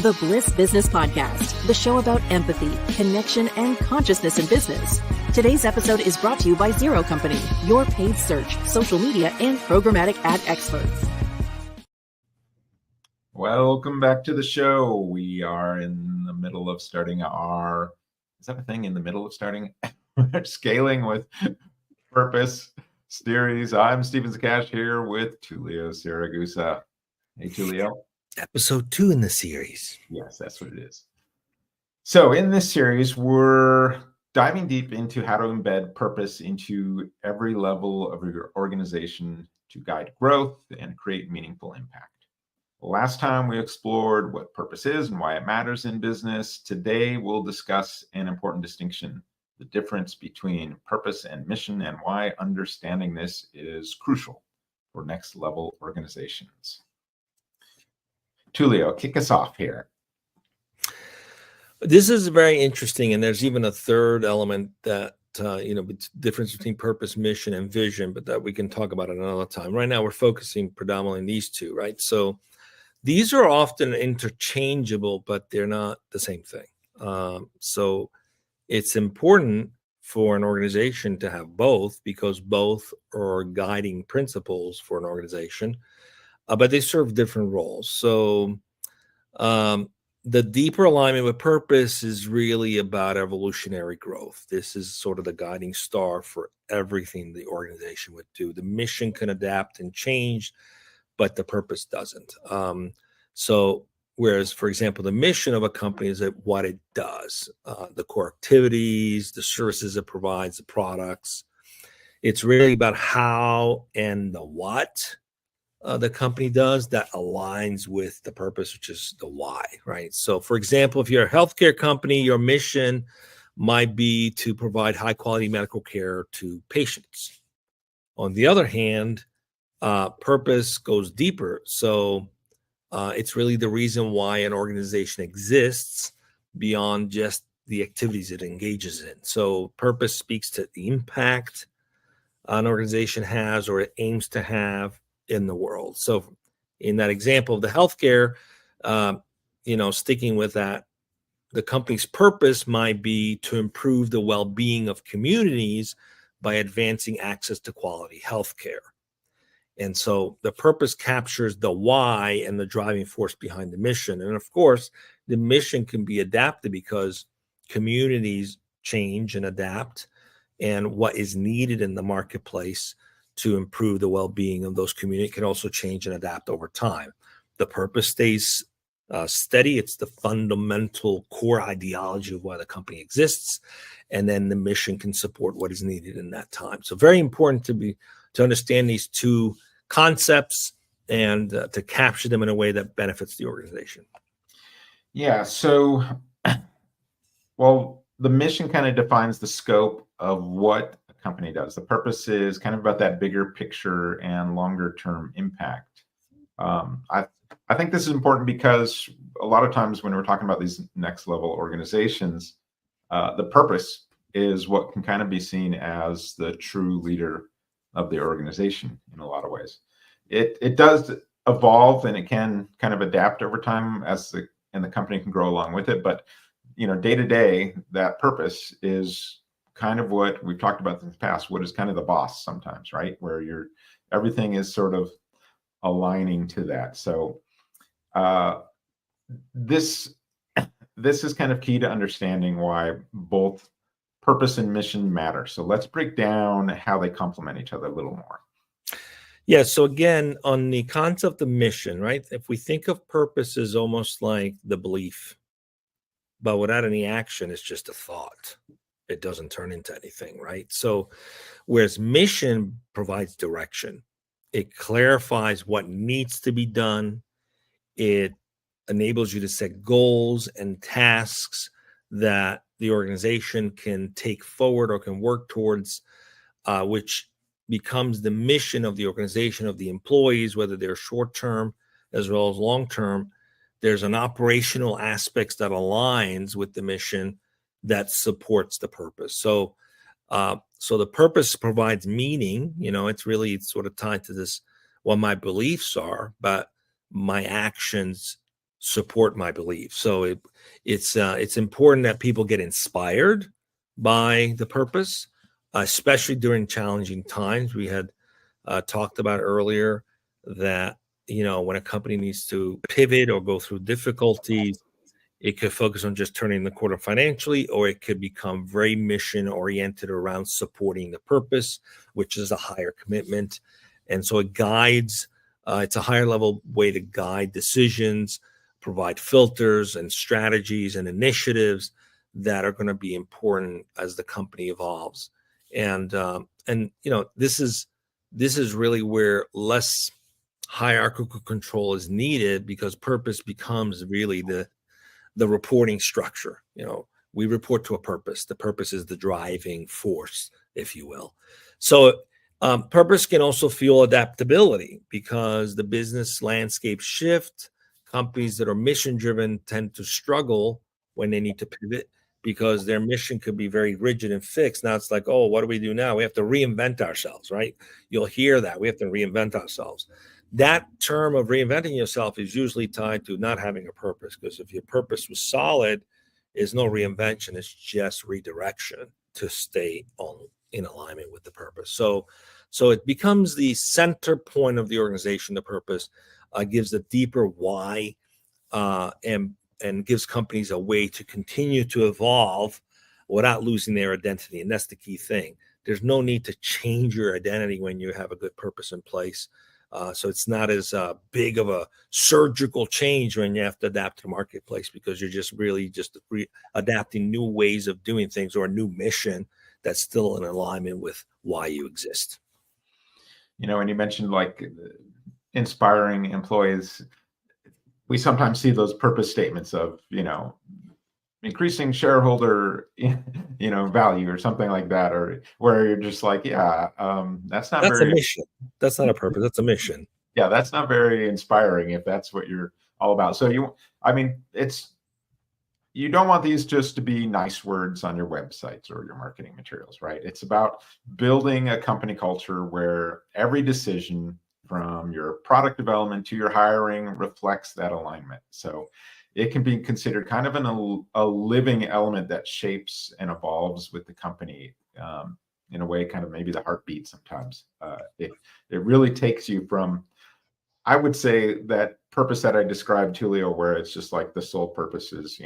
the Bliss Business Podcast, the show about empathy, connection, and consciousness in business. Today's episode is brought to you by Zero Company, your paid search, social media, and programmatic ad experts. Welcome back to the show. We are in the middle of starting is that a thing, in the middle of starting Scaling with Purpose series. I'm Stephen Sakach here with Tullio Siragusa. Hey, Tullio. Episode 2 in the series. Yes, that's what it is. So in this series, we're diving deep into how to embed purpose into every level of your organization to guide growth and create meaningful impact. Last time we explored what purpose is and why it matters in business. Today we'll discuss an important distinction, the difference between purpose and mission, and why understanding this is crucial for next level organizations. Tullio, kick us off here. This is very interesting, and there's even a third element that difference between purpose, mission, and vision, but that we can talk about at another time. Right now, we're focusing predominantly on these two, right? So these are often interchangeable, but they're not the same thing. So it's important for an organization to have both, because both are guiding principles for an organization. But they serve different roles. So the deeper alignment with purpose is really about evolutionary growth. This is sort of the guiding star for everything the organization would do. The mission can adapt and change, but the purpose doesn't. So whereas, for example, the mission of a company is what it does, the core activities, the services it provides, the products. It's really about how and the what the company does that aligns with the purpose, which is the why, right? So, for example, if you're a healthcare company, your mission might be to provide high quality medical care to patients. On the other hand, purpose goes deeper. So it's really the reason why an organization exists beyond just the activities it engages in. So purpose speaks to the impact an organization has or it aims to have in the world. So in that example of the healthcare, sticking with that, the company's purpose might be to improve the well-being of communities by advancing access to quality healthcare. And so the purpose captures the why and the driving force behind the mission. And of course, the mission can be adapted because communities change and adapt, and what is needed in the marketplace to improve the well-being of those communities can also change and adapt over time. The purpose stays steady. It's the fundamental core ideology of why the company exists. And then the mission can support what is needed in that time. So very important to understand these two concepts and to capture them in a way that benefits the organization. Yeah. So, well, the mission kind of defines the scope of what a company does. The purpose is kind of about that bigger picture and longer term impact. I think this is important because a lot of times when we're talking about these next level organizations, the purpose is what can kind of be seen as the true leader of the organization in a lot of ways. It does evolve and it can kind of adapt over time and the company can grow along with it. But day to day, that purpose is kind of what we've talked about in the past. What is kind of the boss sometimes, right? Where everything is sort of aligning to that. So this is kind of key to understanding why both purpose and mission matter. So let's break down how they complement each other a little more. Yeah. So again, on the concept of mission, right? If we think of purpose as almost like the belief, but without any action, it's just a thought. It doesn't turn into anything, right? So whereas mission provides direction, it clarifies what needs to be done. It enables you to set goals and tasks that the organization can take forward or can work towards, which becomes the mission of the organization, of the employees, whether they're short-term as well as long-term. There's an operational aspects that aligns with the mission that supports the purpose. So the purpose provides meaning. It's sort of tied to this, what my beliefs are, but my actions support my beliefs. So it's important that people get inspired by the purpose, especially during challenging times. We had talked about earlier that, when a company needs to pivot or go through difficulties, it could focus on just turning the corner financially, or it could become very mission oriented around supporting the purpose, which is a higher commitment. And so it guides, it's a higher level way to guide decisions, provide filters and strategies and initiatives that are going to be important as the company evolves. And this is really where less hierarchical control is needed, because purpose becomes really the reporting structure. We report to a purpose. The purpose is the driving force, if you will. So purpose can also fuel adaptability, because the business landscape shift. Companies that are mission driven tend to struggle when they need to pivot, because their mission could be very rigid and fixed. Now it's like, oh, what do we do now? We have to reinvent ourselves, right? You'll hear that. We have to reinvent ourselves. That term of reinventing yourself is usually tied to not having a purpose, because if your purpose was solid, there's no reinvention. It's just redirection to stay in alignment with the purpose. So it becomes the center point of the organization. The purpose gives a deeper why, and gives companies a way to continue to evolve without losing their identity. And that's the key thing. There's no need to change your identity when you have a good purpose in place. So it's not as big of a surgical change when you have to adapt to the marketplace, because you're just really just adapting new ways of doing things, or a new mission that's still in alignment with why you exist. And you mentioned like inspiring employees, we sometimes see those purpose statements of, increasing shareholder, value or something like that, or where you're just like, that's a mission. That's not a purpose. That's a mission. Yeah, that's not very inspiring if that's what you're all about. So you don't want these just to be nice words on your websites or your marketing materials, right? It's about building a company culture where every decision, from your product development to your hiring, reflects that alignment. So it can be considered kind of a living element that shapes and evolves with the company, in a way, kind of maybe the heartbeat sometimes. It really takes you from, I would say, that purpose that I described, Tullio, where it's just like the sole purpose is,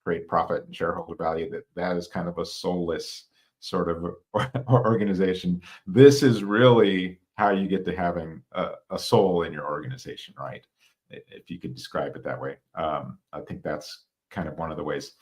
create profit and shareholder value, that is kind of a soulless sort of organization. This is really how you get to having a soul in your organization, right? If you could describe it that way. I think that's kind of one of the ways.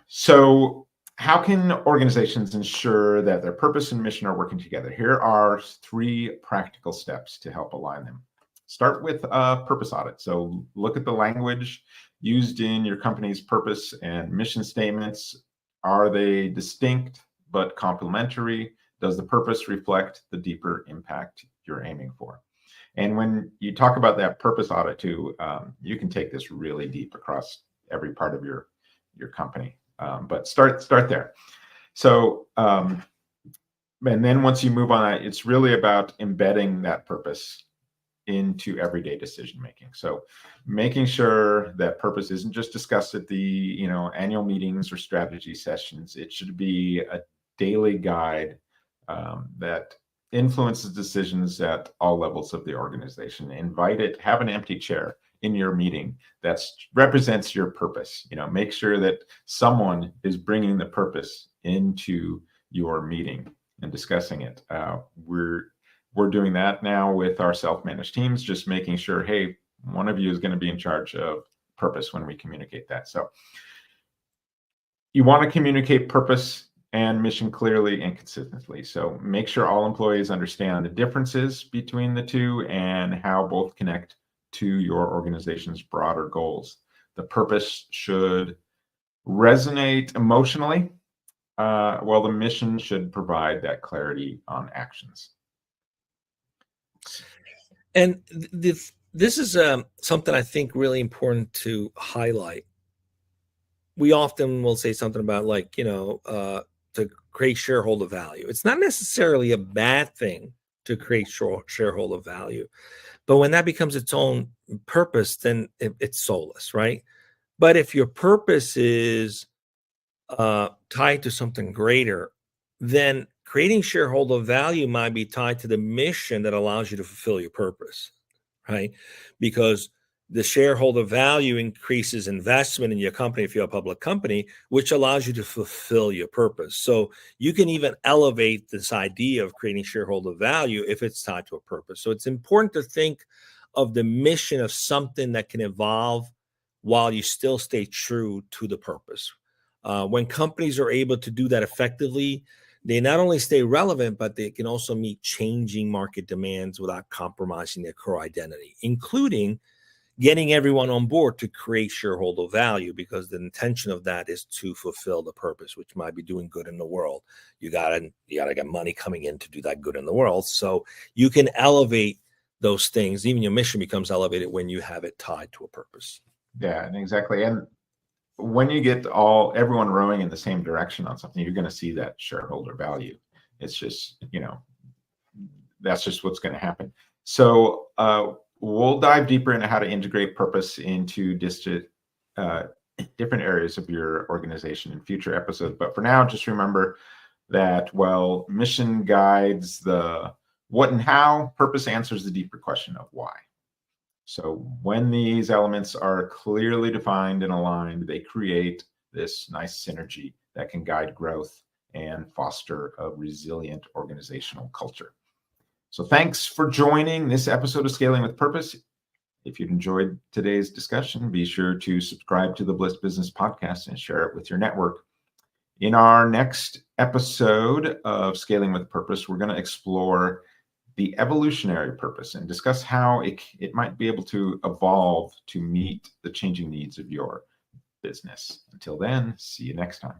So how can organizations ensure that their purpose and mission are working together? Here are 3 practical steps to help align them. Start with a purpose audit. So look at the language used in your company's purpose and mission statements. Are they distinct but complementary? Does the purpose reflect the deeper impact you're aiming for? And when you talk about that purpose audit too, you can take this really deep across every part of your company. But start there. So, and then once you move on, it's really about embedding that purpose into everyday decision making. So making sure that purpose isn't just discussed at the annual meetings or strategy sessions. It should be a daily guide that influences decisions at all levels of the organization. Invite it, have an empty chair in your meeting that represents your purpose. Make sure that someone is bringing the purpose into your meeting and discussing it. We're doing that now with our self-managed teams, just making sure, hey, one of you is going to be in charge of purpose when we communicate that. So you want to communicate purpose and mission clearly and consistently. So make sure all employees understand the differences between the two and how both connect to your organization's broader goals. The purpose should resonate emotionally, while the mission should provide that clarity on actions. And this is something I think really important to highlight. We often will say something about to create shareholder value. It's not necessarily a bad thing to create shareholder value, But when that becomes its own purpose, then it's soulless, right? But if your purpose is tied to something greater, then creating shareholder value might be tied to the mission that allows you to fulfill your purpose, right? Because the shareholder value increases investment in your company if you're a public company, which allows you to fulfill your purpose. So you can even elevate this idea of creating shareholder value if it's tied to a purpose. So it's important to think of the mission of something that can evolve while you still stay true to the purpose. When companies are able to do that effectively, they not only stay relevant, but they can also meet changing market demands without compromising their core identity, including getting everyone on board to create shareholder value, because the intention of that is to fulfill the purpose, which might be doing good in the world. You gotta get money coming in to do that good in the world. So you can elevate those things. Even your mission becomes elevated when you have it tied to a purpose. Yeah, and exactly. And when you get everyone rowing in the same direction on something, you're going to see that shareholder value. It's just, that's just what's going to happen. So we'll dive deeper into how to integrate purpose into different areas of your organization in future episodes. But for now, just remember that while mission guides the what and how, purpose answers the deeper question of why. So when these elements are clearly defined and aligned, they create this nice synergy that can guide growth and foster a resilient organizational culture. So thanks for joining this episode of Scaling with Purpose. If you've enjoyed today's discussion, be sure to subscribe to the Bliss Business Podcast and share it with your network. In our next episode of Scaling with Purpose, we're going to explore the evolutionary purpose and discuss how it might be able to evolve to meet the changing needs of your business. Until then, see you next time.